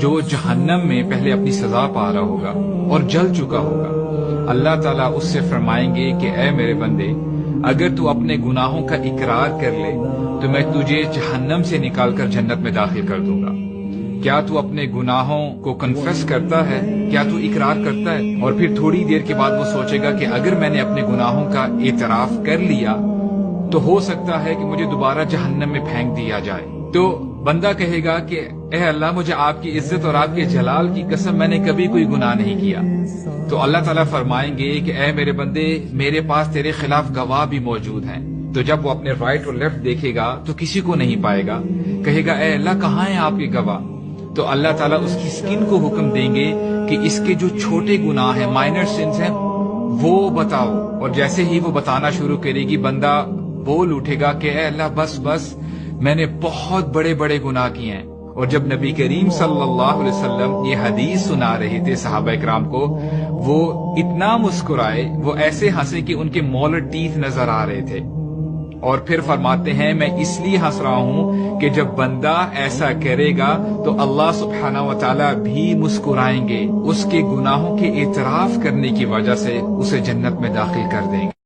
جو جہنم میں پہلے اپنی سزا پا رہا ہوگا اور جل چکا ہوگا، اللہ تعالیٰ اس سے فرمائیں گے کہ اے میرے بندے، اگر تو اپنے گناہوں کا اقرار کر لے تو میں تجھے جہنم سے نکال کر جنت میں داخل کر دوں گا۔ کیا تو اپنے گناہوں کو کنفیس کرتا ہے؟ کیا تو اقرار کرتا ہے؟ اور پھر تھوڑی دیر کے بعد وہ سوچے گا کہ اگر میں نے اپنے گناہوں کا اعتراف کر لیا تو ہو سکتا ہے کہ مجھے دوبارہ جہنم میں پھینک دیا جائے۔ تو بندہ کہے گا کہ اے اللہ، مجھے آپ کی عزت اور آپ کے جلال کی قسم، میں نے کبھی کوئی گناہ نہیں کیا۔ تو اللہ تعالیٰ فرمائیں گے کہ اے میرے بندے، میرے پاس تیرے خلاف گواہ بھی موجود ہیں۔ تو جب وہ اپنے رائٹ اور لیفٹ دیکھے گا تو کسی کو نہیں پائے گا، کہے گا اے اللہ، کہاں ہیں آپ کے گواہ؟ تو اللہ تعالیٰ اس کی سکن کو حکم دیں گے کہ اس کے جو چھوٹے گناہ ہیں، مائنر سنز ہیں، وہ بتاؤ۔ اور جیسے ہی وہ بتانا شروع کرے گی، بندہ بول اٹھے گا کہ اے اللہ، بس بس، میں نے بہت بڑے بڑے گناہ کیے ہیں۔ اور جب نبی کریم صلی اللہ علیہ وسلم یہ حدیث سنا رہے تھے صحابہ اکرام کو، وہ اتنا مسکرائے، وہ ایسے ہنسے کہ ان کے مولر ٹیتھ نظر آ رہے تھے۔ اور پھر فرماتے ہیں، میں اس لیے ہنس رہا ہوں کہ جب بندہ ایسا کرے گا تو اللہ سبحانہ و تعالیٰ بھی مسکرائیں گے، اس کے گناہوں کے اعتراف کرنے کی وجہ سے اسے جنت میں داخل کر دیں گے۔